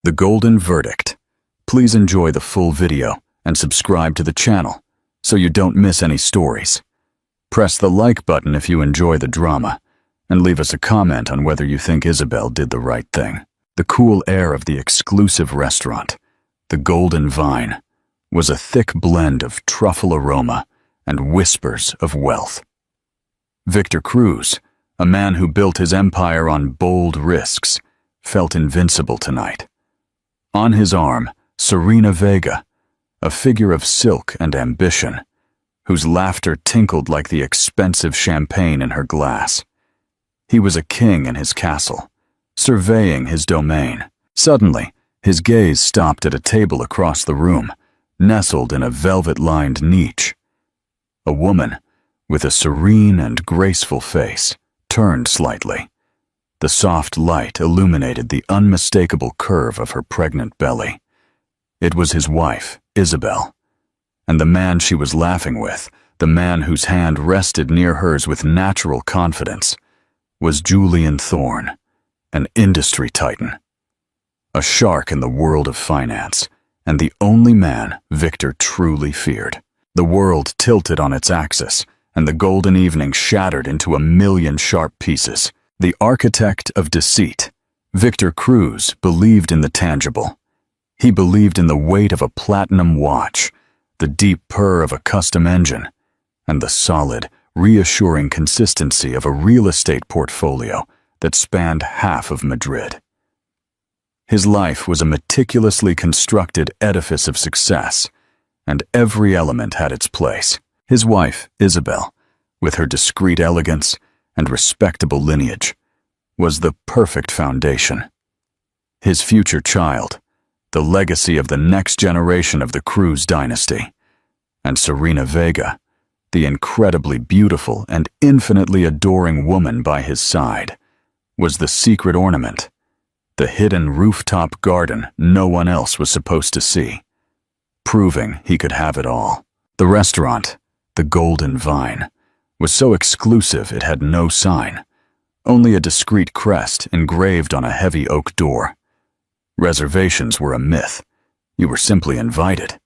The Golden Verdict. Please enjoy the full video and subscribe to the channel so you don't miss any stories. Press the like button if you enjoy the drama, and leave us a comment on whether you think Isabel did the right thing. The cool air of the exclusive restaurant, the Golden Vine, was a thick blend of truffle aroma and whispers of wealth. Victor Cruz, a man who built his empire on bold risks, felt invincible tonight. On his arm, Serena Vega, a figure of silk and ambition, whose laughter tinkled like the expensive champagne in her glass. He was a king in his castle, surveying his domain. Suddenly, his gaze stopped at a table across the room, nestled in a velvet-lined niche. A woman, with a serene and graceful face, turned slightly. The soft light illuminated the unmistakable curve of her pregnant belly. It was his wife, Isabel. And the man she was laughing with, the man whose hand rested near hers with natural confidence, was Julian Thorne, an industry titan. A shark in the world of finance, and the only man Victor truly feared. The world tilted on its axis, and the golden evening shattered into a million sharp pieces. The architect of deceit, Victor Cruz, believed in the tangible. He believed in the weight of a platinum watch, the deep purr of a custom engine, and the solid, reassuring consistency of a real estate portfolio that spanned half of Madrid. His life was a meticulously constructed edifice of success, and every element had its place. His wife, Isabel, with her discreet elegance and respectable lineage, was the perfect foundation. His future child, the legacy of the next generation of the Cruz dynasty, and Serena Vega, the incredibly beautiful and infinitely adoring woman by his side, was the secret ornament, the hidden rooftop garden no one else was supposed to see, proving he could have it all. The restaurant, the Golden Vine, was so exclusive it had no sign, only a discreet crest engraved on a heavy oak door. Reservations were a myth. You were simply invited.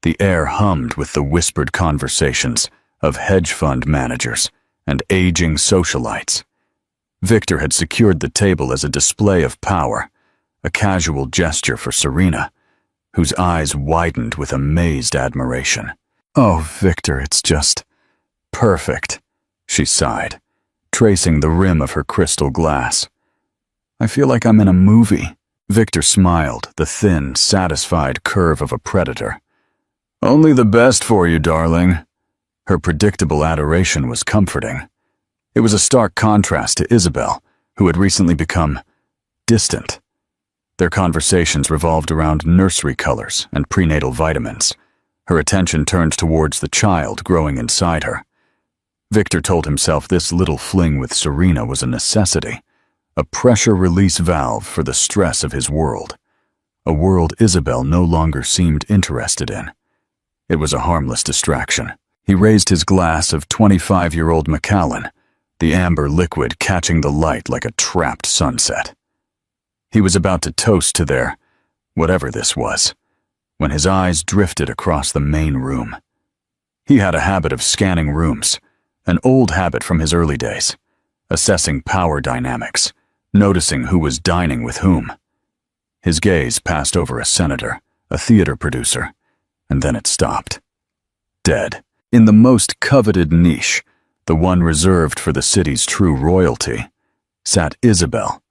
The air hummed with the whispered conversations of hedge fund managers and aging socialites. Victor had secured the table as a display of power, a casual gesture for Serena, whose eyes widened with amazed admiration. "Oh, Victor, it's just perfect," she sighed, tracing the rim of her crystal glass. "I feel like I'm in a movie." Victor smiled, the thin, satisfied curve of a predator. "Only the best for you, darling." Her predictable adoration was comforting. It was a stark contrast to Isabel, who had recently become distant. Their conversations revolved around nursery colors and prenatal vitamins. Her attention turned towards the child growing inside her. Victor told himself this little fling with Serena was a necessity, a pressure release valve for the stress of his world, a world Isabel no longer seemed interested in. It was a harmless distraction. He raised his glass of 25-year-old Macallan, the amber liquid catching the light like a trapped sunset. He was about to toast to their, whatever this was, when his eyes drifted across the main room. He had a habit of scanning rooms, an old habit from his early days, assessing power dynamics, noticing who was dining with whom. His gaze passed over a senator, a theater producer, and then it stopped. Dead. In the most coveted niche, the one reserved for the city's true royalty, sat Isabel.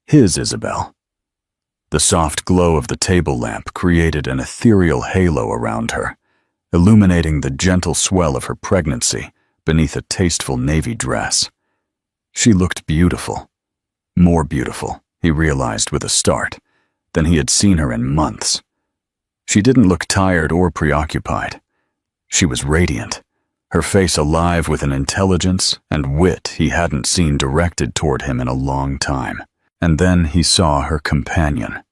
His Isabel. The soft glow of the table lamp created an ethereal halo around her, illuminating the gentle swell of her pregnancy beneath a tasteful navy dress. She looked beautiful. More beautiful, he realized with a start, than he had seen her in months. She didn't look tired or preoccupied. She was radiant, her face alive with an intelligence and wit he hadn't seen directed toward him in a long time. And then he saw her companion.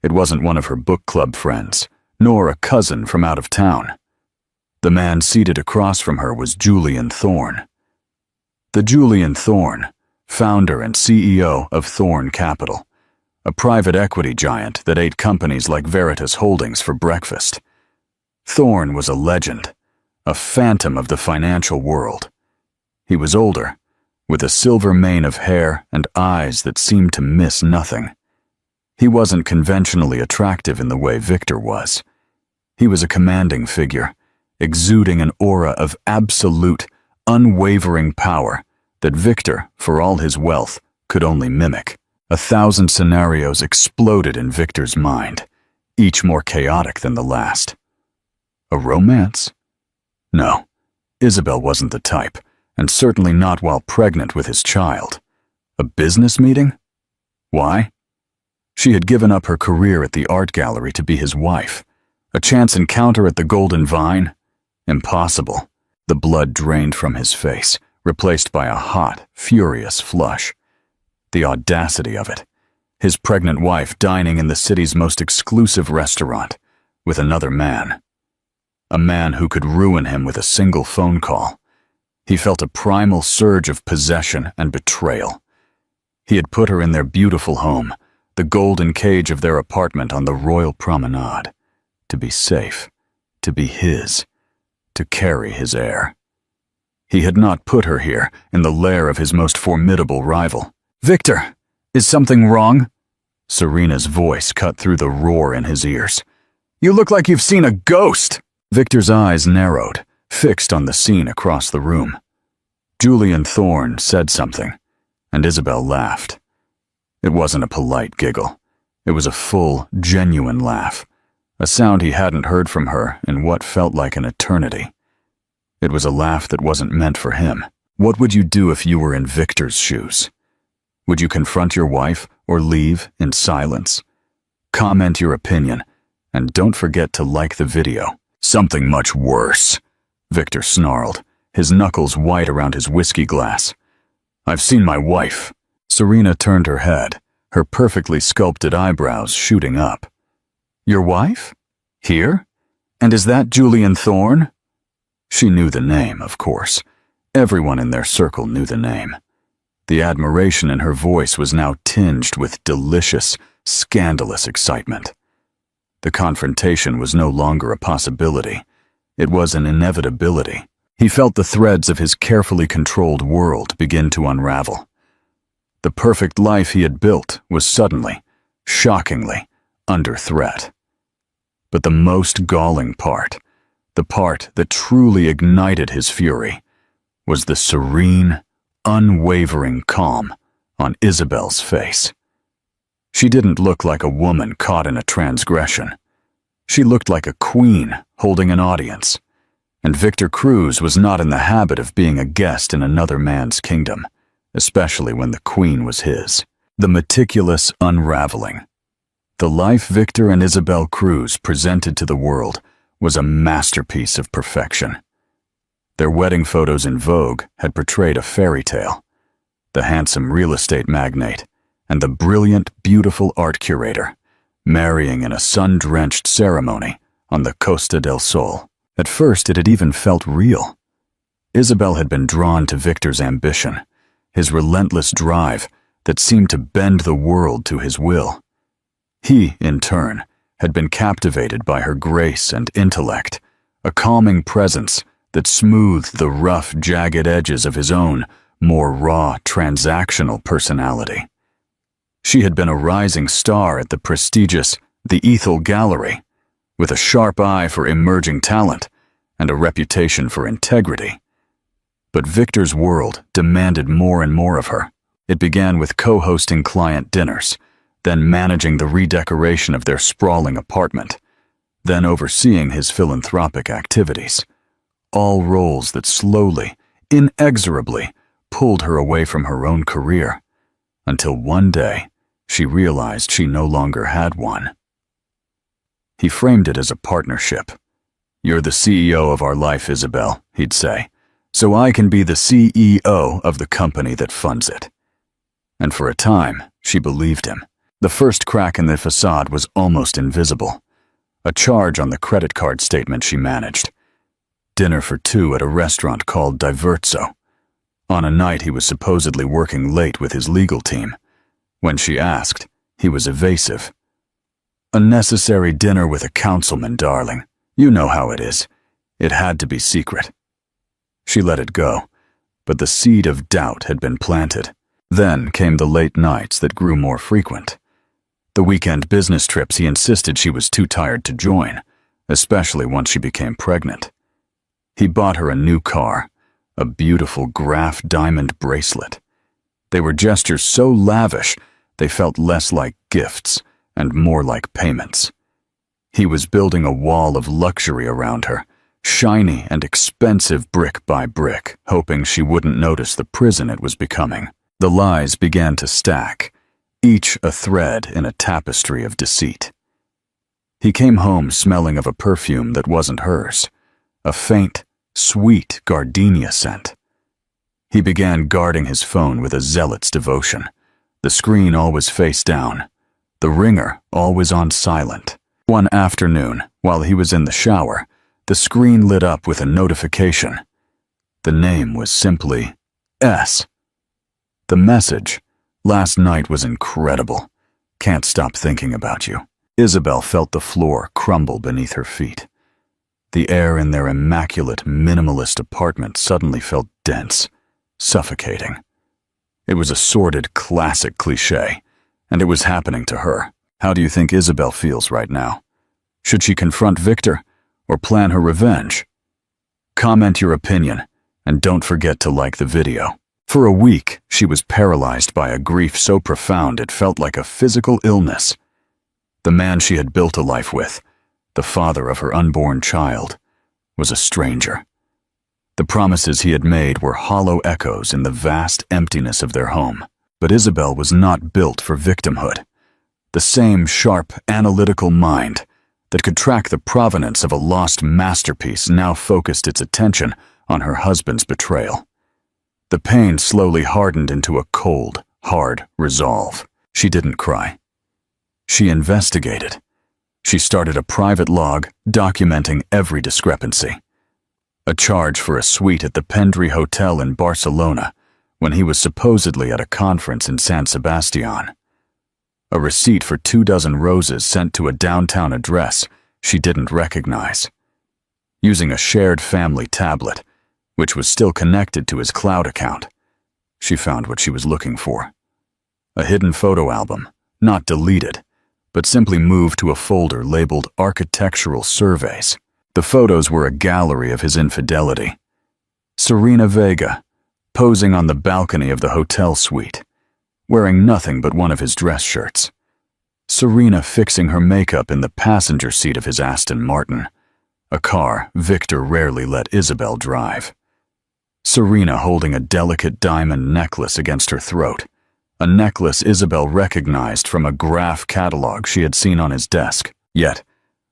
It wasn't one of her book club friends, nor a cousin from out of town. The man seated across from her was Julian Thorne. The Julian Thorne, founder and CEO of Thorne Capital, a private equity giant that ate companies like Veritas Holdings for breakfast. Thorne was a legend, a phantom of the financial world. He was older, with a silver mane of hair and eyes that seemed to miss nothing. He wasn't conventionally attractive in the way Victor was. He was a commanding figure, exuding an aura of absolute, unwavering power that Victor, for all his wealth, could only mimic. 1,000 scenarios exploded in Victor's mind, each more chaotic than the last. A romance? No, Isabel wasn't the type, and certainly not while pregnant with his child. A business meeting? Why? She had given up her career at the art gallery to be his wife. A chance encounter at the Golden Vine? Impossible. The blood drained from his face, replaced by a hot, furious flush. The audacity of it. His pregnant wife dining in the city's most exclusive restaurant with another man. A man who could ruin him with a single phone call. He felt a primal surge of possession and betrayal. He had put her in their beautiful home, the golden cage of their apartment on the Royal Promenade, to be safe, to be his, to carry his heir. He had not put her here in the lair of his most formidable rival. "Victor, is something wrong?" Serena's voice cut through the roar in his ears. "You look like you've seen a ghost!" Victor's eyes narrowed, fixed on the scene across the room. Julian Thorne said something, and Isabel laughed. It wasn't a polite giggle. It was a full, genuine laugh, a sound he hadn't heard from her in what felt like an eternity. It was a laugh that wasn't meant for him. What would you do if you were in Victor's shoes? Would you confront your wife or leave in silence? Comment your opinion, and don't forget to like the video. "Something much worse," Victor snarled, his knuckles white around his whiskey glass. "I've seen my wife." Serena turned her head, her perfectly sculpted eyebrows shooting up. "Your wife? Here? And is that Julian Thorne?" She knew the name, of course. Everyone in their circle knew the name. The admiration in her voice was now tinged with delicious, scandalous excitement. The confrontation was no longer a possibility. It was an inevitability. He felt the threads of his carefully controlled world begin to unravel. The perfect life he had built was suddenly, shockingly, under threat. But the most galling part, the part that truly ignited his fury, was the serene, unwavering calm on Isabel's face. She didn't look like a woman caught in a transgression. She looked like a queen holding an audience, and Victor Cruz was not in the habit of being a guest in another man's kingdom, especially when the queen was his. The meticulous unraveling. The life Victor and Isabel Cruz presented to the world was a masterpiece of perfection. Their wedding photos in Vogue had portrayed a fairy tale. The handsome real estate magnate and the brilliant, beautiful art curator, marrying in a sun-drenched ceremony on the Costa del Sol. At first, it had even felt real. Isabel had been drawn to Victor's ambition, his relentless drive that seemed to bend the world to his will. He, in turn, had been captivated by her grace and intellect, a calming presence that smoothed the rough, jagged edges of his own, more raw, transactional personality. She had been a rising star at the prestigious The Ethel Gallery, with a sharp eye for emerging talent and a reputation for integrity. But Victor's world demanded more and more of her. It began with co-hosting client dinners, then managing the redecoration of their sprawling apartment, then overseeing his philanthropic activities. All roles that slowly, inexorably, pulled her away from her own career, until one day she realized she no longer had one. He framed it as a partnership. "You're the CEO of our life, Isabel," he'd say, "so I can be the CEO of the company that funds it." And for a time, she believed him. The first crack in the facade was almost invisible. A charge on the credit card statement she managed. Dinner for two at a restaurant called Diverso, on a night he was supposedly working late with his legal team. When she asked, He was evasive. "A necessary dinner with a councilman, darling. You know how it is. It had to be secret." She let it go, but the seed of doubt had been planted. Then came the late nights that grew more frequent. The weekend business trips he insisted she was too tired to join, especially once she became pregnant. He bought her a new car, a beautiful Graf diamond bracelet. They were gestures so lavish they felt less like gifts and more like payments. He was building a wall of luxury around her, shiny and expensive brick by brick, hoping she wouldn't notice the prison it was becoming. The lies began to stack, each a thread in a tapestry of deceit. He came home smelling of a perfume that wasn't hers, a faint, sweet gardenia scent. He began guarding his phone with a zealot's devotion, the screen always face down, the ringer always on silent. One afternoon, while he was in the shower, the screen lit up with a notification. The name was simply S. The message, "Last night was incredible. Can't stop thinking about you." Isabel felt the floor crumble beneath her feet. The air in their immaculate, minimalist apartment suddenly felt dense, suffocating. It was a sordid, classic cliché, and it was happening to her. How do you think Isabel feels right now? Should she confront Victor or plan her revenge? Comment your opinion, and don't forget to like the video. For a week, she was paralyzed by a grief so profound it felt like a physical illness. The man she had built a life with, the father of her unborn child, was a stranger. The promises he had made were hollow echoes in the vast emptiness of their home. But Isabel was not built for victimhood. The same sharp, analytical mind that could track the provenance of a lost masterpiece now focused its attention on her husband's betrayal. The pain slowly hardened into a cold, hard resolve. She didn't cry. She investigated. She started a private log documenting every discrepancy. A charge for a suite at the Pendry Hotel in Barcelona when he was supposedly at a conference in San Sebastian. A receipt for 24 roses sent to a downtown address she didn't recognize. Using a shared family tablet, which was still connected to his cloud account, she found what she was looking for. A hidden photo album, not deleted, but simply moved to a folder labeled Architectural Surveys. The photos were a gallery of his infidelity. Serena Vega, posing on the balcony of the hotel suite, wearing nothing but one of his dress shirts. Serena fixing her makeup in the passenger seat of his Aston Martin, a car Victor rarely let Isabel drive. Serena holding a delicate diamond necklace against her throat, a necklace Isabel recognized from a Graf catalog she had seen on his desk. Yet,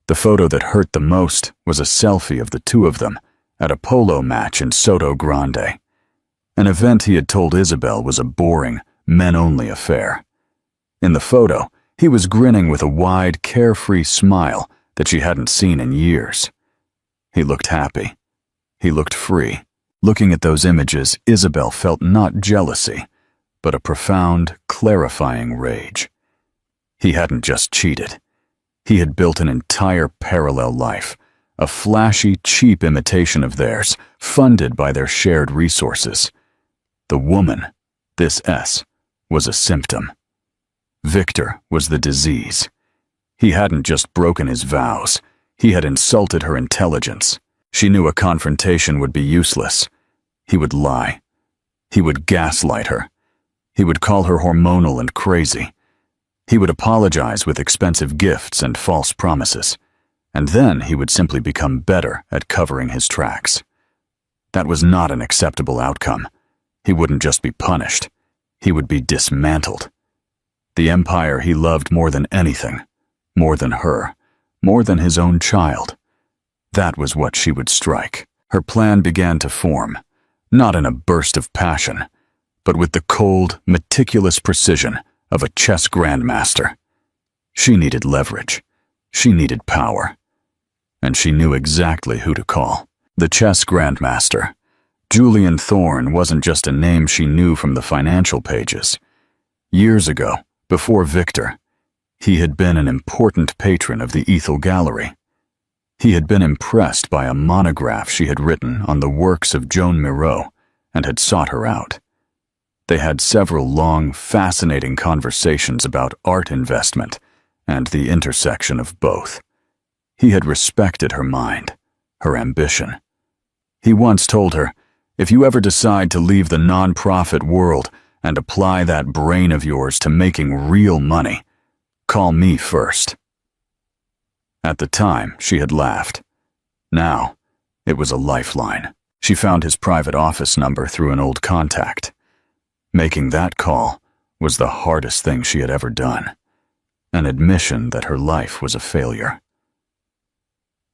the photo that hurt the most was a selfie of the two of them at a polo match in Soto Grande, an event he had told Isabel was a boring, men-only affair. In the photo, he was grinning with a wide, carefree smile that she hadn't seen in years. He looked happy. He looked free. Looking at those images, Isabel felt not jealousy, but a profound, clarifying rage. He hadn't just cheated. He had built an entire parallel life, a flashy, cheap imitation of theirs, funded by their shared resources. The woman, this S, was a symptom. Victor was the disease. He hadn't just broken his vows, he had insulted her intelligence. She knew a confrontation would be useless. He would lie. He would gaslight her. He would call her hormonal and crazy. He would apologize with expensive gifts and false promises. And then he would simply become better at covering his tracks. That was not an acceptable outcome. He wouldn't just be punished. He would be dismantled. The empire he loved more than anything, more than her, more than his own child. That was what she would strike. Her plan began to form, not in a burst of passion, but with the cold, meticulous precision of a chess grandmaster. She needed leverage. She needed power. And she knew exactly who to call. The chess grandmaster. Julian Thorne wasn't just a name she knew from the financial pages. Years ago, before Victor, He had been an important patron of the Ethel Gallery. He had been impressed by a monograph she had written on the works of Joan Miro and had sought her out. They had several long, fascinating conversations about art investment and the intersection of both. He had respected her mind, her ambition. He once told her, "If you ever decide to leave the non-profit world and apply that brain of yours to making real money, call me first." At the time, she had laughed. Now, it was a lifeline. She found his private office number through an old contact. Making that call was the hardest thing she had ever done, an admission that her life was a failure.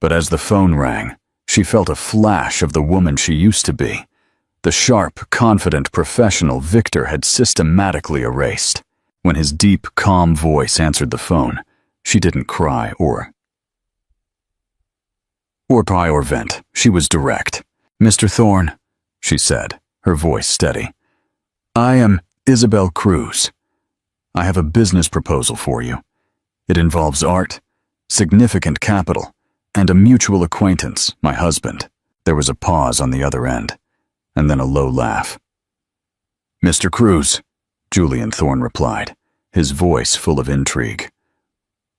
But as the phone rang, she felt a flash of the woman she used to be, the sharp, confident professional Victor had systematically erased. When his deep, calm voice answered the phone, she didn't cry or vent. She was direct. "Mr. Thorne," she said, her voice steady. "I am Isabel Cruz. I have a business proposal for you. It involves art, significant capital, and a mutual acquaintance, my husband." There was a pause on the other end, and then a low laugh. "Mr. Cruz," Julian Thorne replied, his voice full of intrigue.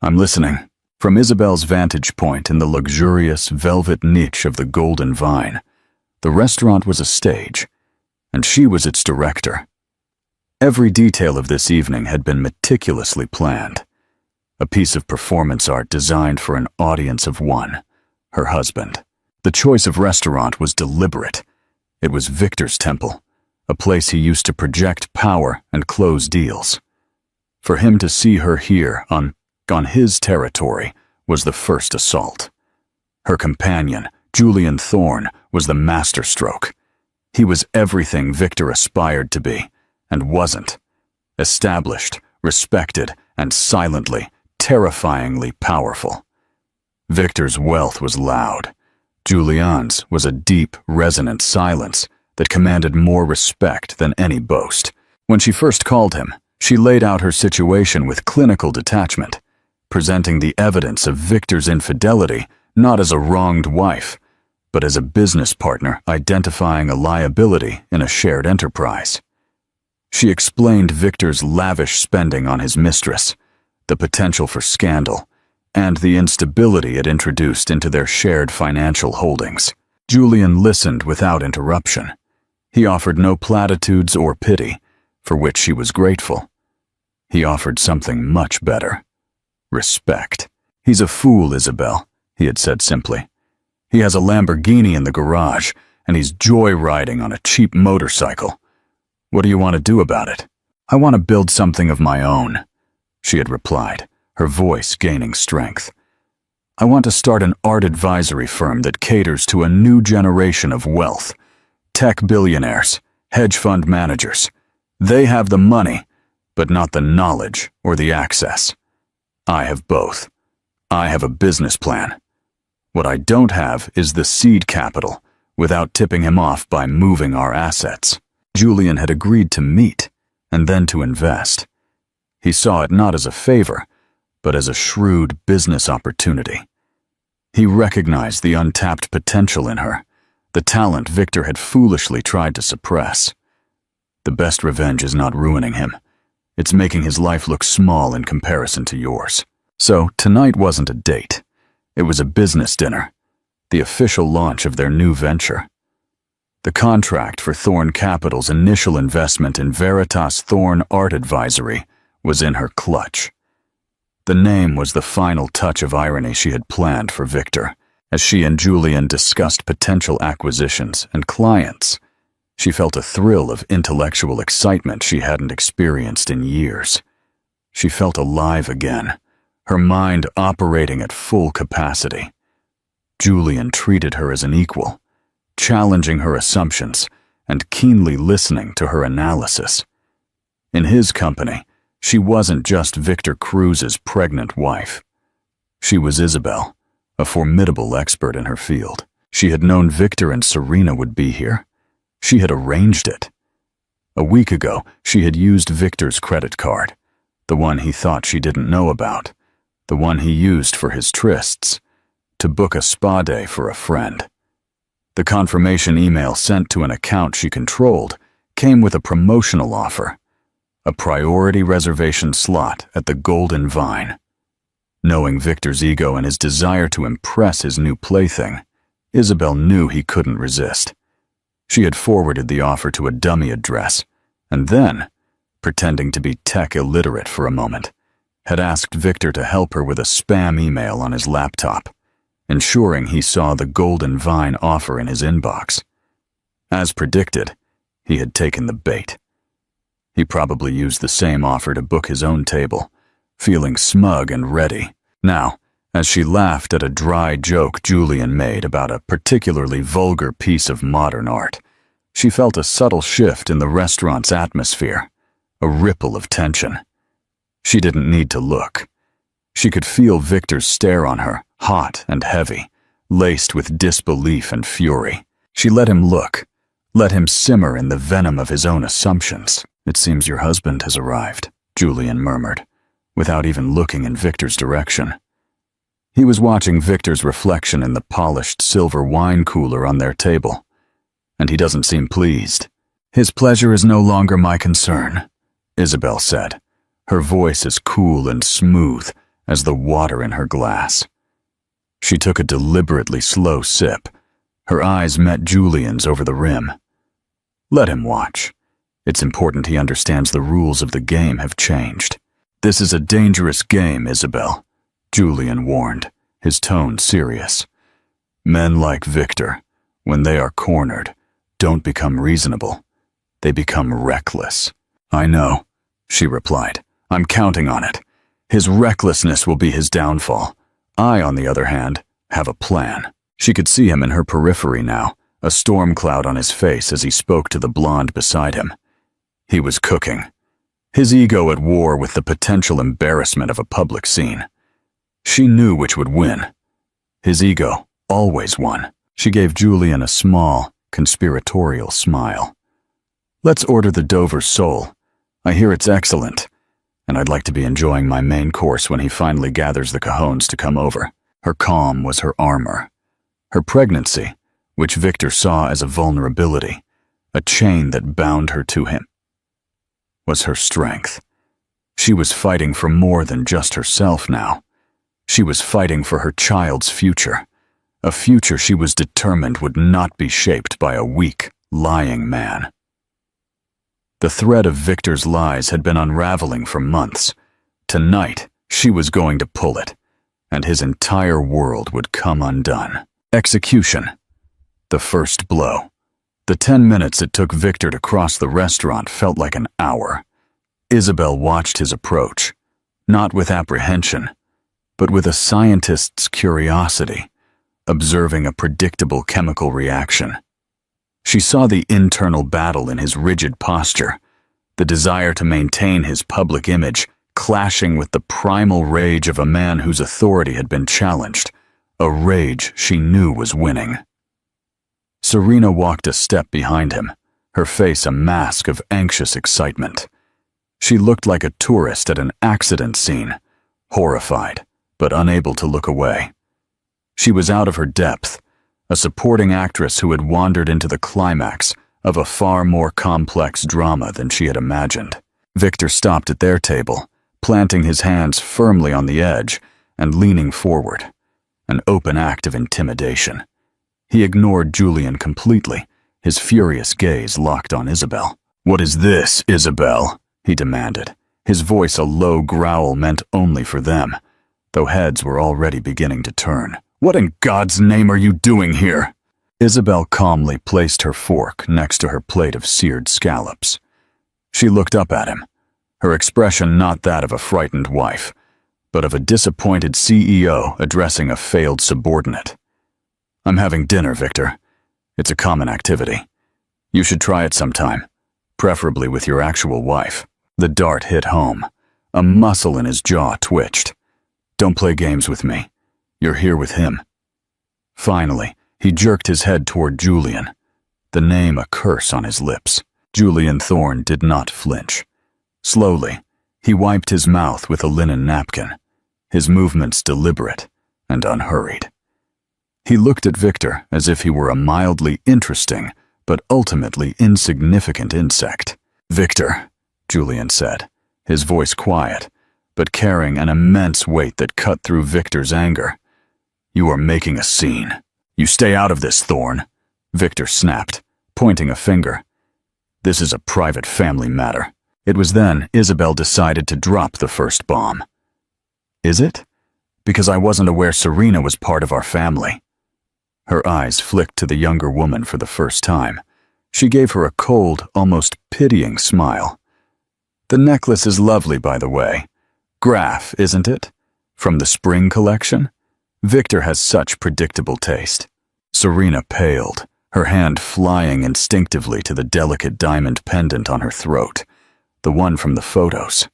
"I'm listening." From Isabel's vantage point in the luxurious velvet niche of the Golden Vine, the restaurant was a stage, and she was its director. Every detail of this evening had been meticulously planned. A piece of performance art designed for an audience of one, her husband. The choice of restaurant was deliberate. It was Victor's temple, a place he used to project power and close deals. For him to see her here on his territory was the first assault. Her companion, Julian Thorne, was the masterstroke. He was everything Victor aspired to be, and wasn't. Established, respected, and silently, terrifyingly powerful. Victor's wealth was loud. Julian's was a deep, resonant silence that commanded more respect than any boast. When she first called him, she laid out her situation with clinical detachment, presenting the evidence of Victor's infidelity not as a wronged wife, but as a business partner identifying a liability in a shared enterprise. She explained Victor's lavish spending on his mistress, the potential for scandal, and the instability it introduced into their shared financial holdings. Julian listened without interruption. He offered no platitudes or pity, for which she was grateful. He offered something much better. Respect. "He's a fool, Isabel," he had said simply. "He has a Lamborghini in the garage, and he's joyriding on a cheap motorcycle. What do you want to do about it?" "I want to build something of my own," she had replied, her voice gaining strength. "I want to start an art advisory firm that caters to a new generation of wealth. Tech billionaires, hedge fund managers. They have the money, but not the knowledge or the access. I have both. I have a business plan. What I don't have is the seed capital, without tipping him off by moving our assets." Julian had agreed to meet, and then to invest. He saw it not as a favor, but as a shrewd business opportunity. He recognized the untapped potential in her, the talent Victor had foolishly tried to suppress. The best revenge is not ruining him. It's making his life look small in comparison to yours. So tonight wasn't a date. It was a business dinner, the official launch of their new venture. The contract for Thorne Capital's initial investment in Veritas Thorne Art Advisory was in her clutch. The name was the final touch of irony she had planned for Victor. As she and Julian discussed potential acquisitions and clients, she felt a thrill of intellectual excitement she hadn't experienced in years. She felt alive again, her mind operating at full capacity. Julian treated her as an equal, challenging her assumptions and keenly listening to her analysis. In his company, she wasn't just Victor Cruz's pregnant wife. She was Isabel, a formidable expert in her field. She had known Victor and Serena would be here. She had arranged it. A week ago, she had used Victor's credit card, the one he thought she didn't know about, the one he used for his trysts, to book a spa day for a friend. The confirmation email sent to an account she controlled came with a promotional offer, a priority reservation slot at the Golden Vine. Knowing Victor's ego and his desire to impress his new plaything, Isabel knew he couldn't resist. She had forwarded the offer to a dummy address, and then, pretending to be tech illiterate for a moment, had asked Victor to help her with a spam email on his laptop, ensuring he saw the Golden Vine offer in his inbox. As predicted, he had taken the bait. He probably used the same offer to book his own table, feeling smug and ready. Now, as she laughed at a dry joke Julian made about a particularly vulgar piece of modern art, she felt a subtle shift in the restaurant's atmosphere, a ripple of tension. She didn't need to look. She could feel Victor's stare on her, hot and heavy, laced with disbelief and fury. She let him look, let him simmer in the venom of his own assumptions. "It seems your husband has arrived," Julian murmured, without even looking in Victor's direction. He was watching Victor's reflection in the polished silver wine cooler on their table, and he doesn't seem pleased. "His pleasure is no longer my concern," Isabel said, her voice as cool and smooth as the water in her glass. She took a deliberately slow sip. Her eyes met Julian's over the rim. "Let him watch. It's important he understands the rules of the game have changed. This is a dangerous game, Isabel," Julian warned, his tone serious. "Men like Victor, when they are cornered, don't become reasonable. They become reckless." "I know," she replied. "I'm counting on it. His recklessness will be his downfall. I, on the other hand, have a plan." She could see him in her periphery now, a storm cloud on his face as he spoke to the blonde beside him. He was cooking, his ego at war with the potential embarrassment of a public scene. She knew which would win. His ego always won. She gave Julian a small, conspiratorial smile. "Let's order the Dover sole. I hear it's excellent, and I'd like to be enjoying my main course when he finally gathers the cojones to come over." Her calm was her armor. Her pregnancy, which Victor saw as a vulnerability, a chain that bound her to him, was her strength. She was fighting for more than just herself now. She was fighting for her child's future, a future she was determined would not be shaped by a weak, lying man. The thread of Victor's lies had been unraveling for months. Tonight, she was going to pull it, and his entire world would come undone. Execution. The first blow. The 10 minutes it took Victor to cross the restaurant felt like an hour. Isabel watched his approach, not with apprehension, but with a scientist's curiosity, observing a predictable chemical reaction. She saw the internal battle in his rigid posture, the desire to maintain his public image, clashing with the primal rage of a man whose authority had been challenged, a rage she knew was winning. Serena walked a step behind him, her face a mask of anxious excitement. She looked like a tourist at an accident scene, horrified, but unable to look away. She was out of her depth, a supporting actress who had wandered into the climax of a far more complex drama than she had imagined. Victor stopped at their table, planting his hands firmly on the edge and leaning forward, an open act of intimidation. He ignored Julian completely, his furious gaze locked on Isabel. "What is this, Isabel?" he demanded, his voice a low growl meant only for them, though heads were already beginning to turn. "What in God's name are you doing here?" Isabel calmly placed her fork next to her plate of seared scallops. She looked up at him, her expression not that of a frightened wife, but of a disappointed CEO addressing a failed subordinate. "I'm having dinner, Victor. It's a common activity. You should try it sometime, preferably with your actual wife." The dart hit home. A muscle in his jaw twitched. "Don't play games with me. You're here with him." Finally, he jerked his head toward Julian, the name a curse on his lips. Julian Thorne did not flinch. Slowly, He wiped his mouth with a linen napkin, his movements deliberate and unhurried. He looked at Victor as if he were a mildly interesting but ultimately insignificant insect. "Victor," Julian said, his voice quiet, but carrying an immense weight that cut through Victor's anger. "You are making a scene. You stay out of this, Thorne," Victor snapped, pointing a finger. "This is a private family matter." It was then Isabel decided to drop the first bomb. "Is it? Because I wasn't aware Serena was part of our family." Her eyes flicked to the younger woman for the first time. She gave her a cold, almost pitying smile. "The necklace is lovely, by the way. Graph, isn't it? From the spring collection? Victor has such predictable taste." Serena paled, her hand flying instinctively to the delicate diamond pendant on her throat, the one from the photos.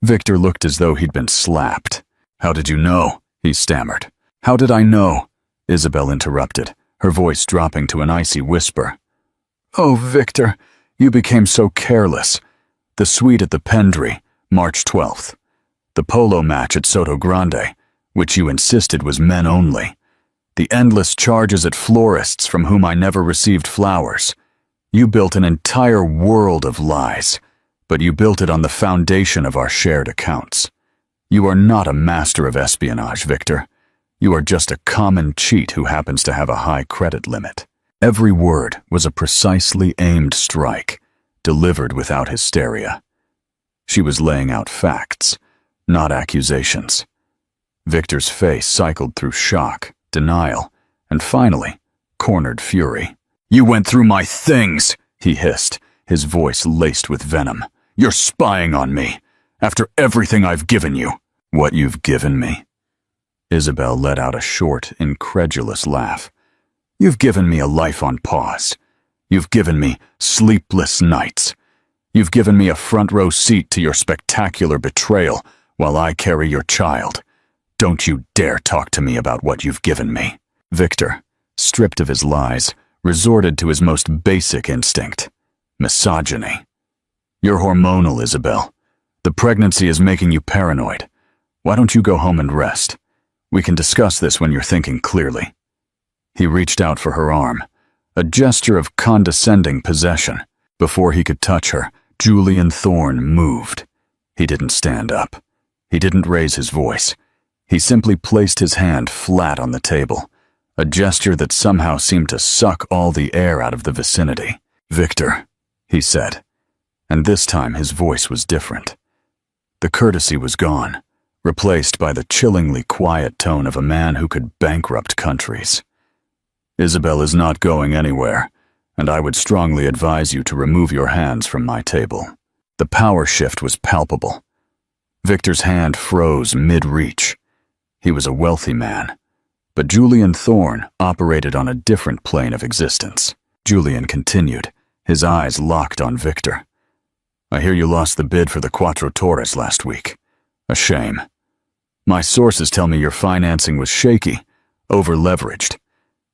Victor looked as though he'd been slapped. "How did you know?" he stammered. "How did I know?" Isabel interrupted, her voice dropping to an icy whisper. "Oh, Victor, you became so careless. The suite at the Pendry, March 12th. The polo match at Soto Grande, which you insisted was men only. The endless charges at florists from whom I never received flowers. You built an entire world of lies, but you built it on the foundation of our shared accounts. You are not a master of espionage, Victor. You are just a common cheat who happens to have a high credit limit." Every word was a precisely aimed strike, delivered without hysteria. She was laying out facts, not accusations. Victor's face cycled through shock, denial, and finally, cornered fury. "You went through my things," he hissed, his voice laced with venom. "You're spying on me, after everything I've given you." "What you've given me?" Isabel let out a short, incredulous laugh. "You've given me a life on pause. You've given me sleepless nights. You've given me a front-row seat to your spectacular betrayal while I carry your child. Don't you dare talk to me about what you've given me." Victor, stripped of his lies, resorted to his most basic instinct: misogyny. "You're hormonal, Isabel. The pregnancy is making you paranoid. Why don't you go home and rest? We can discuss this when you're thinking clearly." He reached out for her arm, a gesture of condescending possession. Before he could touch her, Julian Thorne moved. He didn't stand up. He didn't raise his voice. He simply placed his hand flat on the table, a gesture that somehow seemed to suck all the air out of the vicinity. "Victor," he said, and this time his voice was different. The courtesy was gone, replaced by the chillingly quiet tone of a man who could bankrupt countries. "Isabel is not going anywhere, and I would strongly advise you to remove your hands from my table." The power shift was palpable. Victor's hand froze mid-reach. He was a wealthy man, but Julian Thorne operated on a different plane of existence. Julian continued, his eyes locked on Victor. "I hear you lost the bid for the Quattro Torres last week. A shame. My sources tell me your financing was shaky, over-leveraged.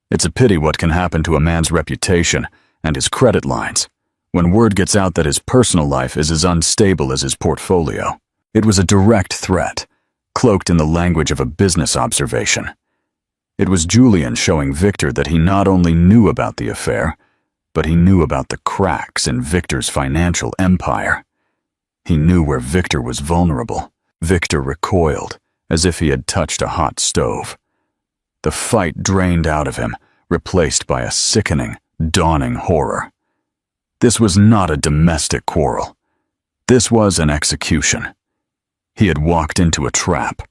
It's a pity what can happen to a man's reputation and his credit lines when word gets out that his personal life is as unstable as his portfolio." It was a direct threat, cloaked in the language of a business observation. It was Julian showing Victor that he not only knew about the affair, but he knew about the cracks in Victor's financial empire. He knew where Victor was vulnerable. Victor recoiled, as if he had touched a hot stove. The fight drained out of him, replaced by a sickening, dawning horror. This was not a domestic quarrel. This was an execution. He had walked into a trap,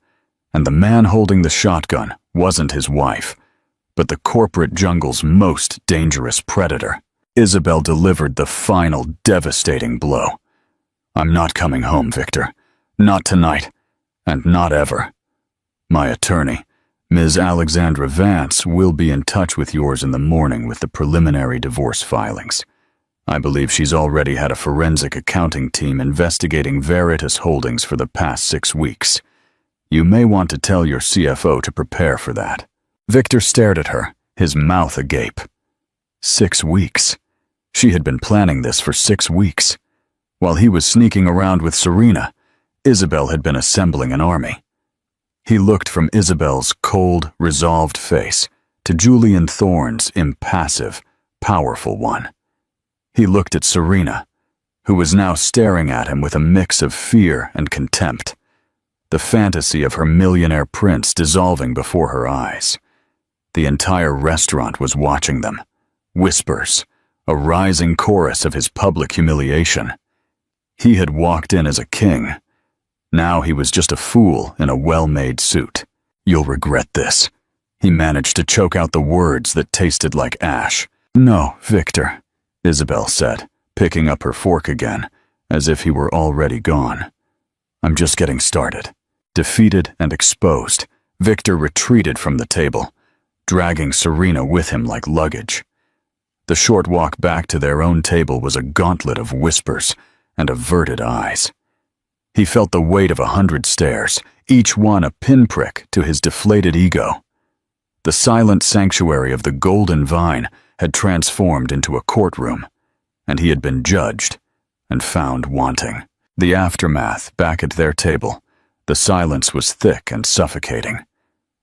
and the man holding the shotgun wasn't his wife, but the corporate jungle's most dangerous predator. Isabel delivered the final devastating blow. "I'm not coming home, Victor. Not tonight, and not ever. My attorney, Ms. Alexandra Vance, will be in touch with yours in the morning with the preliminary divorce filings. I believe she's already had a forensic accounting team investigating Veritas Holdings for the past 6 weeks. You may want to tell your CFO to prepare for that." Victor stared at her, his mouth agape. 6 weeks. She had been planning this for 6 weeks. While he was sneaking around with Serena, Isabel had been assembling an army. He looked from Isabel's cold, resolved face to Julian Thorne's impassive, powerful one. He looked at Serena, who was now staring at him with a mix of fear and contempt, the fantasy of her millionaire prince dissolving before her eyes. The entire restaurant was watching them. Whispers, a rising chorus of his public humiliation. He had walked in as a king. Now he was just a fool in a well-made suit. "You'll regret this." He managed to choke out the words that tasted like ash. "No, Victor," Isabel said, picking up her fork again, as if he were already gone. "I'm just getting started." Defeated and exposed, Victor retreated from the table, dragging Serena with him like luggage. The short walk back to their own table was a gauntlet of whispers and averted eyes. He felt the weight of 100 stares, each one a pinprick to his deflated ego. The silent sanctuary of the Golden Vine had transformed into a courtroom, and he had been judged and found wanting. The aftermath back at their table, the silence was thick and suffocating.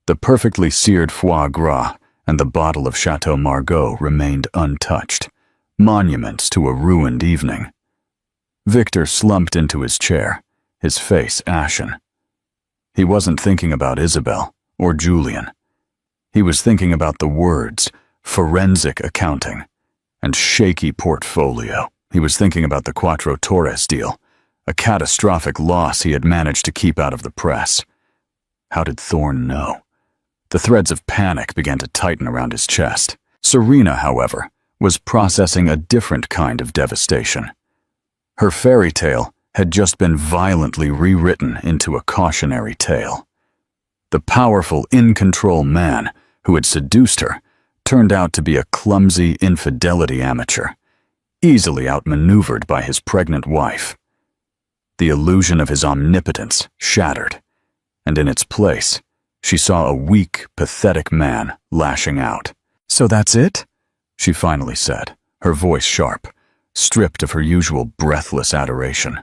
The perfectly seared foie gras and the bottle of Chateau Margaux remained untouched, monuments to a ruined evening. Victor slumped into his chair, his face ashen. He wasn't thinking about Isabel or Julian. He was thinking about the words, forensic accounting, and shaky portfolio. He was thinking about the Cuatro Torres deal, a catastrophic loss he had managed to keep out of the press. How did Thorne know? The threads of panic began to tighten around his chest. Serena, however, was processing a different kind of devastation. Her fairy tale had just been violently rewritten into a cautionary tale. The powerful, in-control man who had seduced her turned out to be a clumsy infidelity amateur, easily outmaneuvered by his pregnant wife. The illusion of his omnipotence shattered, and in its place, she saw a weak, pathetic man lashing out. "So that's it?" she finally said, her voice sharp, stripped of her usual breathless adoration.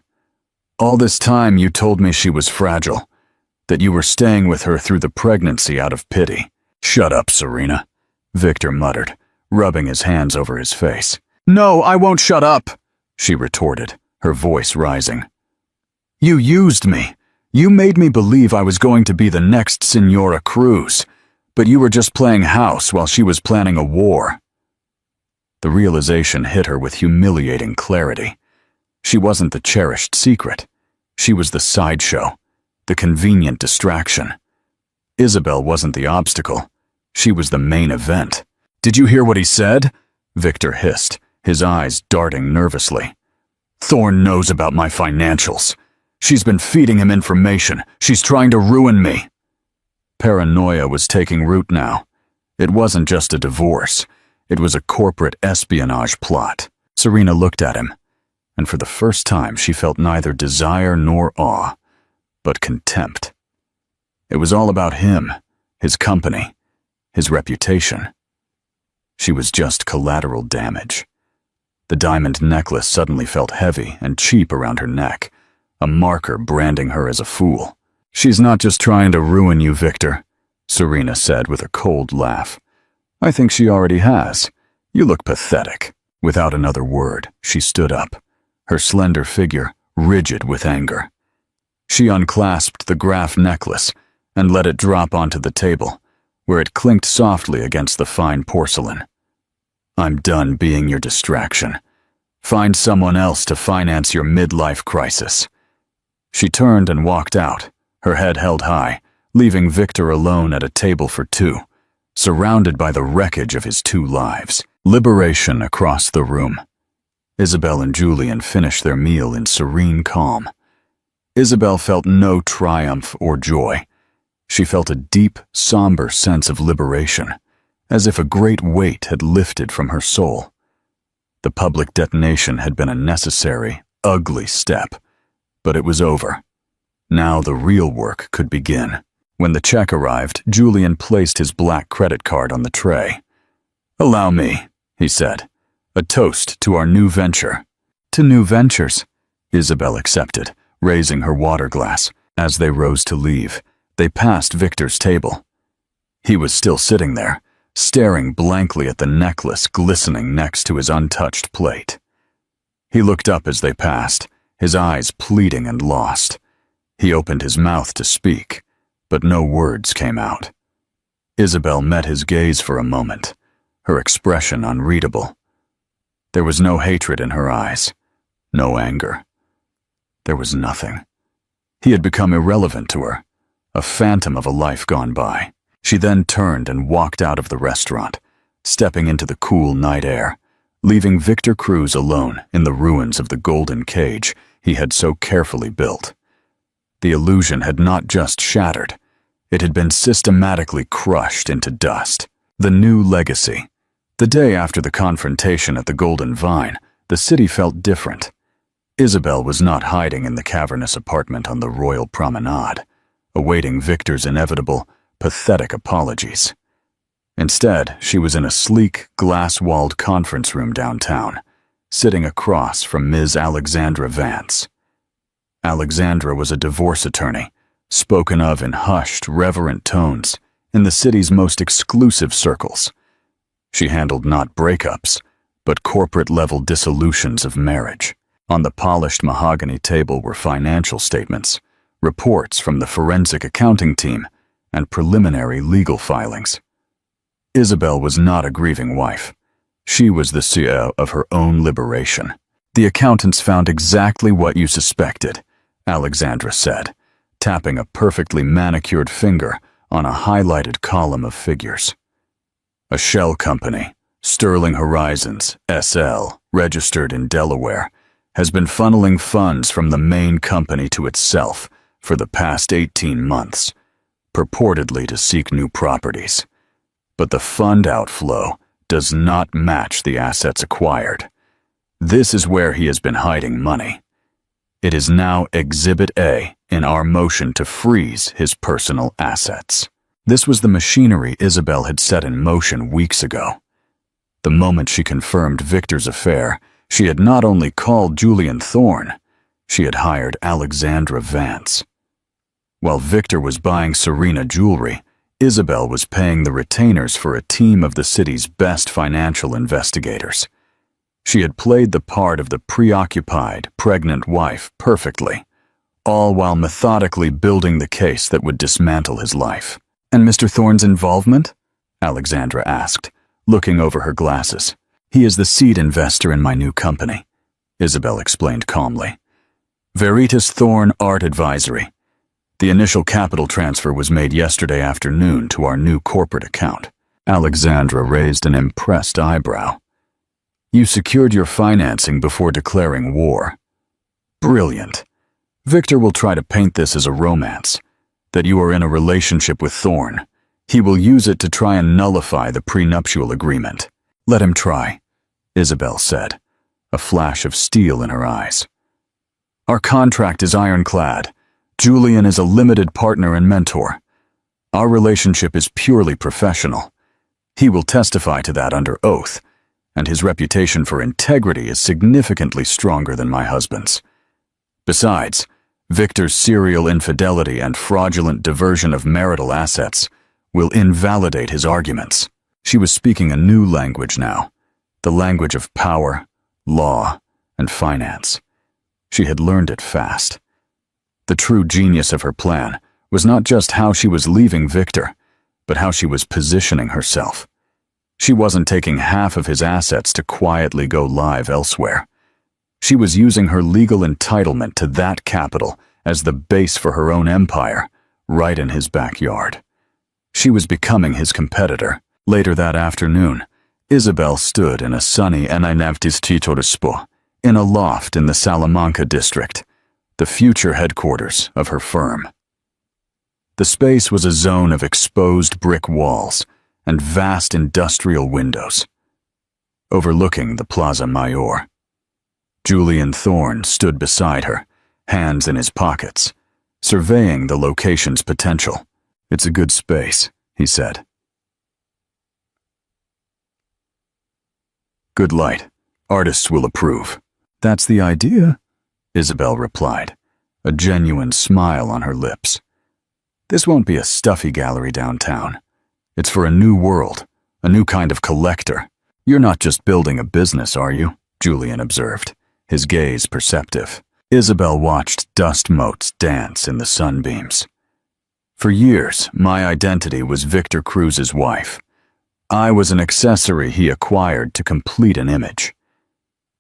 "All this time you told me she was fragile, that you were staying with her through the pregnancy out of pity." "Shut up, Serena," Victor muttered, rubbing his hands over his face. "No, I won't shut up," she retorted, her voice rising. "You used me. You made me believe I was going to be the next Senora Cruz, but you were just playing house while she was planning a war." The realization hit her with humiliating clarity. She wasn't the cherished secret. She was the sideshow, the convenient distraction. Isabel wasn't the obstacle. She was the main event. "Did you hear what he said?" Victor hissed, his eyes darting nervously. "Thorne knows about my financials. She's been feeding him information. She's trying to ruin me." Paranoia was taking root now. It wasn't just a divorce. It was a corporate espionage plot. Serena looked at him, and for the first time she felt neither desire nor awe, but contempt. It was all about him, his company, his reputation. She was just collateral damage. The diamond necklace suddenly felt heavy and cheap around her neck, a marker branding her as a fool. "She's not just trying to ruin you, Victor," Serena said with a cold laugh. "I think she already has. You look pathetic." Without another word, she stood up, her slender figure rigid with anger. She unclasped the Graf necklace and let it drop onto the table, where it clinked softly against the fine porcelain. "I'm done being your distraction. Find someone else to finance your midlife crisis." She turned and walked out, her head held high, leaving Victor alone at a table for two, surrounded by the wreckage of his two lives. Liberation across the room. Isabel and Julian finished their meal in serene calm. Isabel felt no triumph or joy. She felt a deep, somber sense of liberation, as if a great weight had lifted from her soul. The public detonation had been a necessary, ugly step, but it was over. Now the real work could begin. When the check arrived, Julian placed his black credit card on the tray. "Allow me," he said, "a toast to our new venture." "To new ventures," Isabel accepted, raising her water glass. As they rose to leave, they passed Victor's table. He was still sitting there, staring blankly at the necklace glistening next to his untouched plate. He looked up as they passed, his eyes pleading and lost. He opened his mouth to speak, but no words came out. Isabel met his gaze for a moment, her expression unreadable. There was no hatred in her eyes, no anger. There was nothing. He had become irrelevant to her, a phantom of a life gone by. She then turned and walked out of the restaurant, stepping into the cool night air, leaving Victor Cruz alone in the ruins of the golden cage he had so carefully built. The illusion had not just shattered, it had been systematically crushed into dust. The new legacy. The day after the confrontation at the Golden Vine, the city felt different. Isabel was not hiding in the cavernous apartment on the Royal Promenade, awaiting Victor's inevitable, pathetic apologies. Instead, she was in a sleek, glass-walled conference room downtown, sitting across from Ms. Alexandra Vance. Alexandra was a divorce attorney, spoken of in hushed, reverent tones in the city's most exclusive circles. She handled not breakups, but corporate-level dissolutions of marriage. On the polished mahogany table were financial statements, reports from the forensic accounting team, and preliminary legal filings. Isabel was not a grieving wife. She was the CEO of her own liberation. The accountants found exactly what you suspected, Alexandra said, tapping a perfectly manicured finger on a highlighted column of figures. A shell company, Sterling Horizons, SL, registered in Delaware, has been funneling funds from the main company to itself for the past 18 months, purportedly to seek new properties. But the fund outflow does not match the assets acquired. This is where he has been hiding money. It is now Exhibit A in our motion to freeze his personal assets. This was the machinery Isabel had set in motion weeks ago. The moment she confirmed Victor's affair, she had not only called Julian Thorne, she had hired Alexandra Vance. While Victor was buying Serena jewelry, Isabel was paying the retainers for a team of the city's best financial investigators. She had played the part of the preoccupied, pregnant wife perfectly, all while methodically building the case that would dismantle his life. "And Mr. Thorne's involvement?" Alexandra asked, looking over her glasses. "He is the seed investor in my new company," Isabel explained calmly. "Veritas Thorne Art Advisory. The initial capital transfer was made yesterday afternoon to our new corporate account." Alexandra raised an impressed eyebrow. "You secured your financing before declaring war. Brilliant. Victor will try to paint this as a romance, that you are in a relationship with Thorne. He will use it to try and nullify the prenuptial agreement." "Let him try," Isabel said, a flash of steel in her eyes. "Our contract is ironclad. Julian is a limited partner and mentor. Our relationship is purely professional. He will testify to that under oath, and his reputation for integrity is significantly stronger than my husband's. Besides, Victor's serial infidelity and fraudulent diversion of marital assets will invalidate his arguments." She was speaking a new language now, the language of power, law, and finance. She had learned it fast. The true genius of her plan was not just how she was leaving Victor, but how she was positioning herself. She wasn't taking half of his assets to quietly go live elsewhere. She was using her legal entitlement to that capital as the base for her own empire, right in his backyard. She was becoming his competitor. Later that afternoon, Isabel stood in a sunny Enajnavtis in a loft in the Salamanca district, the future headquarters of her firm. The space was a zone of exposed brick walls and vast industrial windows, overlooking the Plaza Mayor. Julian Thorne stood beside her, hands in his pockets, surveying the location's potential. "It's a good space," he said. "Good light. Artists will approve." "That's the idea," Isabel replied, a genuine smile on her lips. This won't be a stuffy gallery downtown. It's for a new world, a new kind of collector. You're not just building a business, are you? Julian observed, his gaze perceptive. Isabel watched dust motes dance in the sunbeams. For years, my identity was Victor Cruz's wife. I was an accessory he acquired to complete an image.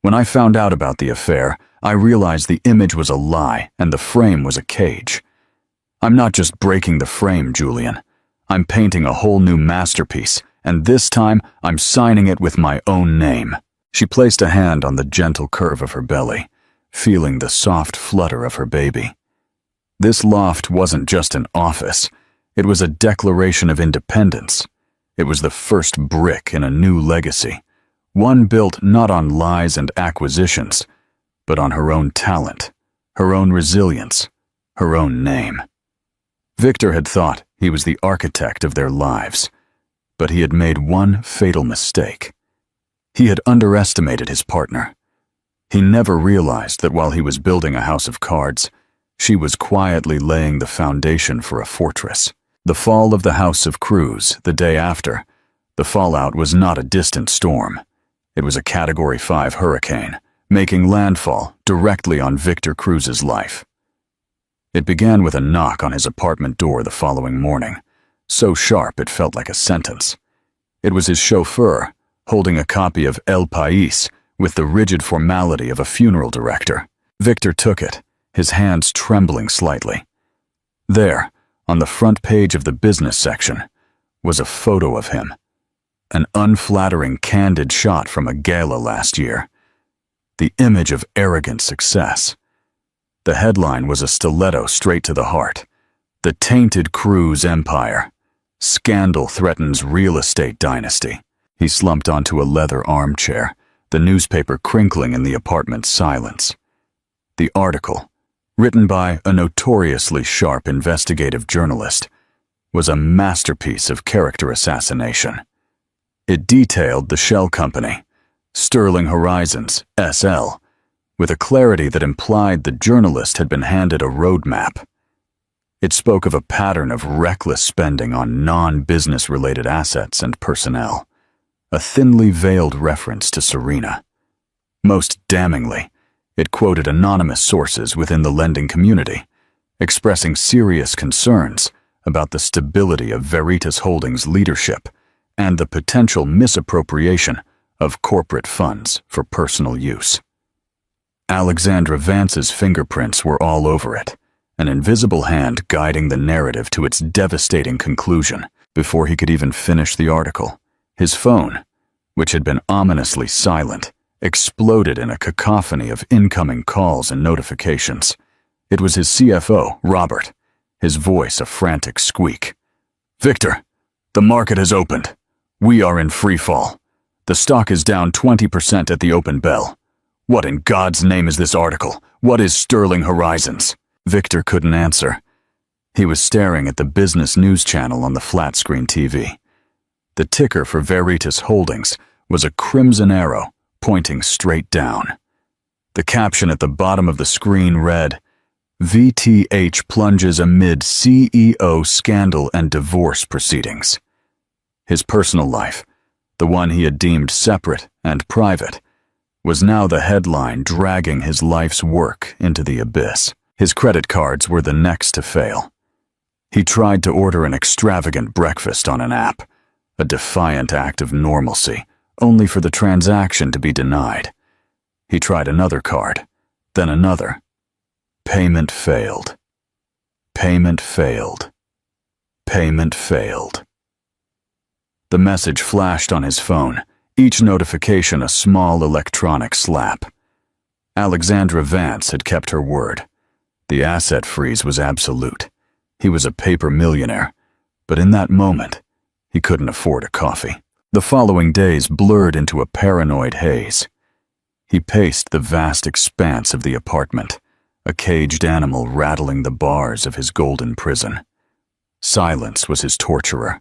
When I found out about the affair, I realized the image was a lie and the frame was a cage. I'm not just breaking the frame, Julian. I'm painting a whole new masterpiece, and this time I'm signing it with my own name. She placed a hand on the gentle curve of her belly, feeling the soft flutter of her baby. This loft wasn't just an office. It was a declaration of independence. It was the first brick in a new legacy, one built not on lies and acquisitions, but on her own talent, her own resilience, her own name. Victor had thought he was the architect of their lives, but he had made one fatal mistake. He had underestimated his partner. He never realized that while he was building a house of cards, she was quietly laying the foundation for a fortress. The fall of the House of Cruz, the day after, the fallout was not a distant storm. It was a Category 5 hurricane, making landfall directly on Victor Cruz's life. It began with a knock on his apartment door the following morning, so sharp it felt like a sentence. It was his chauffeur, holding a copy of El País with the rigid formality of a funeral director. Victor took it, his hands trembling slightly. There, on the front page of the business section, was a photo of him. An unflattering, candid shot from a gala last year. The image of arrogant success. The headline was a stiletto straight to the heart. The tainted Cruz empire. Scandal threatens real estate dynasty. He slumped onto a leather armchair, the newspaper crinkling in the apartment's silence. The article, written by a notoriously sharp investigative journalist, was a masterpiece of character assassination. It detailed the shell company, Sterling Horizons, SL, with a clarity that implied the journalist had been handed a roadmap. It spoke of a pattern of reckless spending on non-business-related assets and personnel, a thinly veiled reference to Serena. Most damningly, it quoted anonymous sources within the lending community, expressing serious concerns about the stability of Veritas Holdings' leadership and the potential misappropriation of corporate funds for personal use. Alexandra Vance's fingerprints were all over it, an invisible hand guiding the narrative to its devastating conclusion. Before he could even finish the article, his phone, which had been ominously silent, exploded in a cacophony of incoming calls and notifications. It was his CFO, Robert, his voice a frantic squeak. "Victor, the market has opened. We are in free fall. The stock is down 20% at the open bell. What in God's name is this article? What is Sterling Horizons?" Victor couldn't answer. He was staring at the business news channel on the flat-screen TV. The ticker for Veritas Holdings was a crimson arrow pointing straight down. The caption at the bottom of the screen read, "VTH plunges amid CEO scandal and divorce proceedings." His personal life, the one he had deemed separate and private, was now the headline dragging his life's work into the abyss. His credit cards were the next to fail. He tried to order an extravagant breakfast on an app, a defiant act of normalcy, only for the transaction to be denied. He tried another card, then another. Payment failed. Payment failed. Payment failed. The message flashed on his phone, each notification a small electronic slap. Alexandra Vance had kept her word. The asset freeze was absolute. He was a paper millionaire, but in that moment, he couldn't afford a coffee. The following days blurred into a paranoid haze. He paced the vast expanse of the apartment, a caged animal rattling the bars of his golden prison. Silence was his torturer,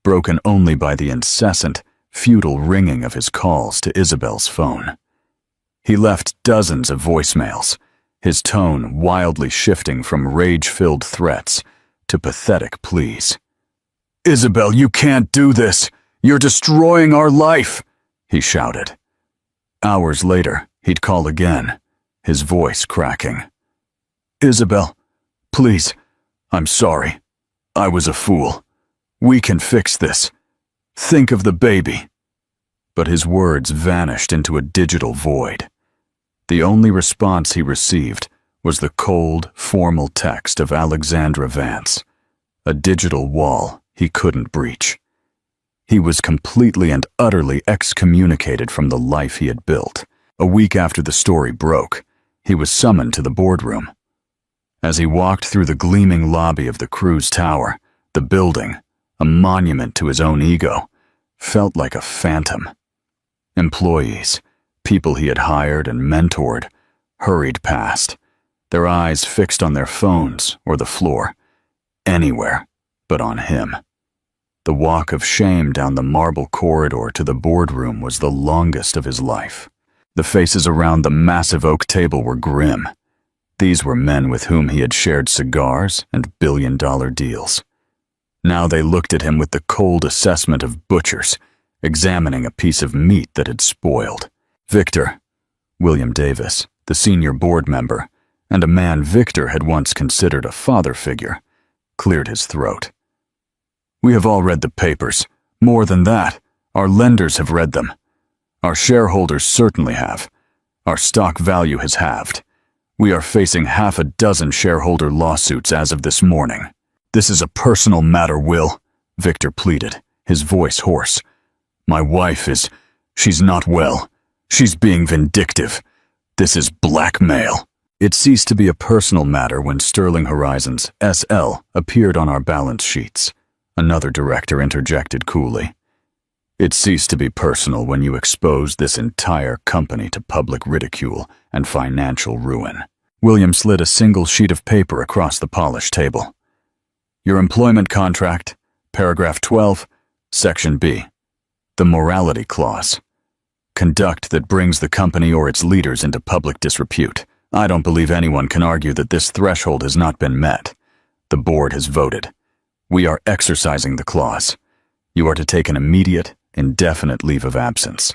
broken only by the incessant, futile ringing of his calls to Isabel's phone. He left dozens of voicemails, his tone wildly shifting from rage-filled threats to pathetic pleas. "Isabel, you can't do this! You're destroying our life!" he shouted. Hours later, he'd call again, his voice cracking. "Isabel, please, I'm sorry. I was a fool. We can fix this. Think of the baby." But his words vanished into a digital void. The only response he received was the cold, formal text of Alexandra Vance, a digital wall he couldn't breach. He was completely and utterly excommunicated from the life he had built. A week after the story broke, he was summoned to the boardroom. As he walked through the gleaming lobby of the cruise tower, the building, a monument to his own ego, felt like a phantom. Employees, people he had hired and mentored, hurried past, their eyes fixed on their phones or the floor, anywhere but on him. The walk of shame down the marble corridor to the boardroom was the longest of his life. The faces around the massive oak table were grim. These were men with whom he had shared cigars and billion-dollar deals. Now they looked at him with the cold assessment of butchers, examining a piece of meat that had spoiled. Victor, William Davis, the senior board member, and a man Victor had once considered a father figure, cleared his throat. "We have all read the papers. More than that, our lenders have read them. Our shareholders certainly have. Our stock value has halved. We are facing half a dozen shareholder lawsuits as of this morning. This is a personal matter, Will," Victor pleaded, his voice hoarse. "My wife she's not well. She's being vindictive. This is blackmail." It ceased to be a personal matter when Sterling Horizons, SL, appeared on our balance sheets. Another director interjected coolly. "It ceased to be personal when you exposed this entire company to public ridicule and financial ruin." William slid a single sheet of paper across the polished table. "Your employment contract, paragraph 12, section B. The morality clause. Conduct that brings the company or its leaders into public disrepute. I don't believe anyone can argue that this threshold has not been met. The board has voted. We are exercising the clause. You are to take an immediate, indefinite leave of absence.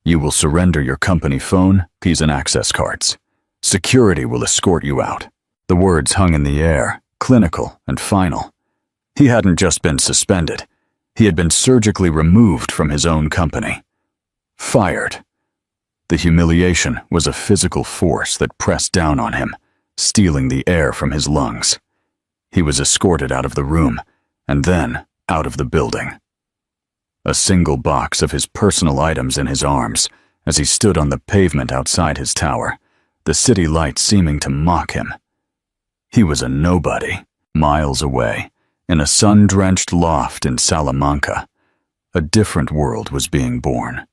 You will surrender your company phone, keys, and access cards. Security will escort you out." The words hung in the air, clinical and final. He hadn't just been suspended. He had been surgically removed from his own company. Fired. The humiliation was a physical force that pressed down on him, stealing the air from his lungs. He was escorted out of the room, and then out of the building. A single box of his personal items in his arms as he stood on the pavement outside his tower, the city lights seeming to mock him. He was a nobody, miles away, in a sun-drenched loft in Salamanca. A different world was being born.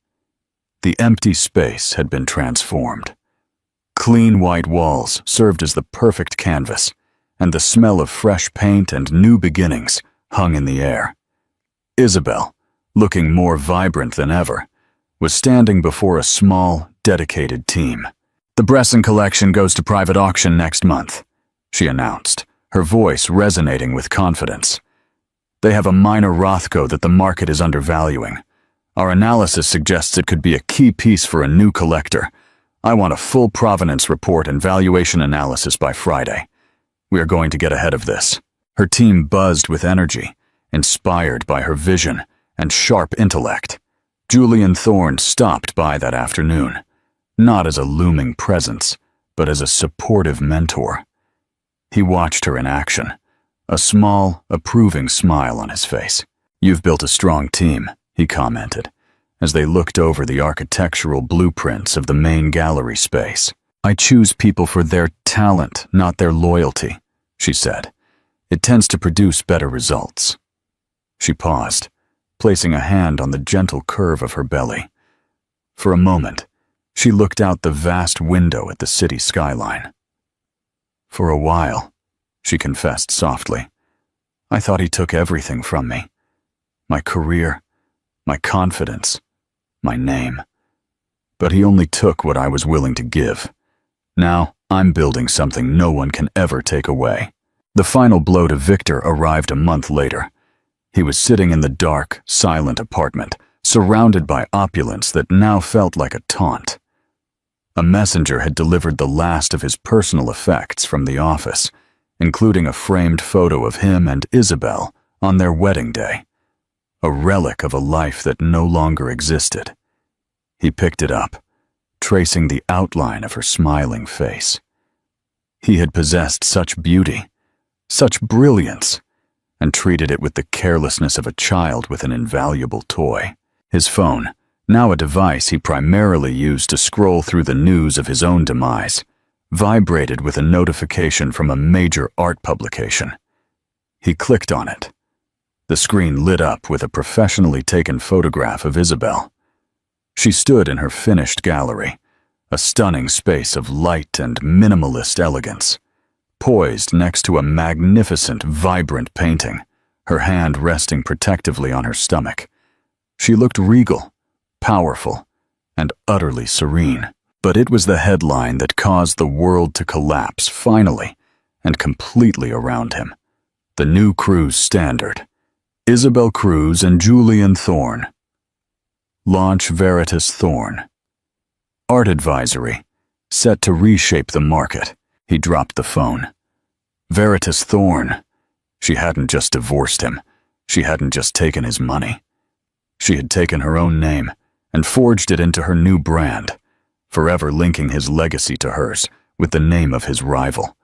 The empty space had been transformed. Clean white walls served as the perfect canvas, and the smell of fresh paint and new beginnings hung in the air. Isabel, looking more vibrant than ever, was standing before a small, dedicated team. "The Bresson collection goes to private auction next month," she announced, her voice resonating with confidence. "They have a minor Rothko that the market is undervaluing. Our analysis suggests it could be a key piece for a new collector. I want a full provenance report and valuation analysis by Friday. We are going to get ahead of this." Her team buzzed with energy, inspired by her vision and sharp intellect. Julian Thorne stopped by that afternoon, not as a looming presence, but as a supportive mentor. He watched her in action, a small, approving smile on his face. "You've built a strong team," he commented, as they looked over the architectural blueprints of the main gallery space. "I choose people for their talent, not their loyalty," she said. "It tends to produce better results." She paused, placing a hand on the gentle curve of her belly. For a moment, she looked out the vast window at the city skyline. "For a while," she confessed softly, "I thought he took everything from me. My career, my confidence, my name. But he only took what I was willing to give. Now, I'm building something no one can ever take away. The final blow to Victor arrived a month later. He was sitting in the dark, silent apartment, surrounded by opulence that now felt like a taunt. A messenger had delivered the last of his personal effects from the office, including a framed photo of him and Isabel on their wedding day, a relic of a life that no longer existed. He picked it up, tracing the outline of her smiling face. He had possessed such beauty, such brilliance, and treated it with the carelessness of a child with an invaluable toy. His phone, now a device he primarily used to scroll through the news of his own demise, vibrated with a notification from a major art publication. He clicked on it. The screen lit up with a professionally taken photograph of Isabel. She stood in her finished gallery, a stunning space of light and minimalist elegance, poised next to a magnificent, vibrant painting, her hand resting protectively on her stomach. She looked regal, powerful, and utterly serene. But it was the headline that caused the world to collapse finally and completely around him. The new cruise standard. Isabel Cruz and Julian Thorne. Launch Veritas Thorne. Art advisory. Set to reshape the market. He dropped the phone. Veritas Thorne. She hadn't just divorced him. She hadn't just taken his money. She had taken her own name and forged it into her new brand, forever linking his legacy to hers with the name of his rival,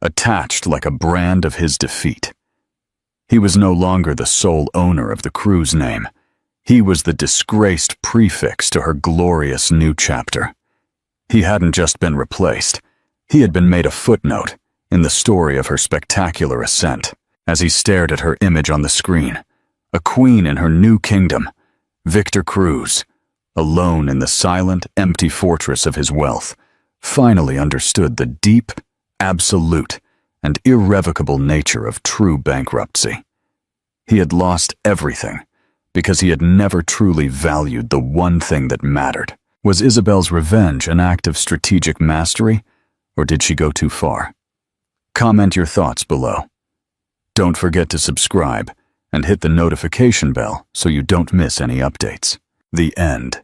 attached like a brand of his defeat. He was no longer the sole owner of the cruise name. He was the disgraced prefix to her glorious new chapter. He hadn't just been replaced. He had been made a footnote in the story of her spectacular ascent. As he stared at her image on the screen, a queen in her new kingdom, Victor Cruz, alone in the silent, empty fortress of his wealth, finally understood the deep, absolute, and irrevocable nature of true bankruptcy. He had lost everything because he had never truly valued the one thing that mattered. Was Isabel's revenge an act of strategic mastery, or did she go too far? Comment your thoughts below. Don't forget to subscribe and hit the notification bell so you don't miss any updates. The end.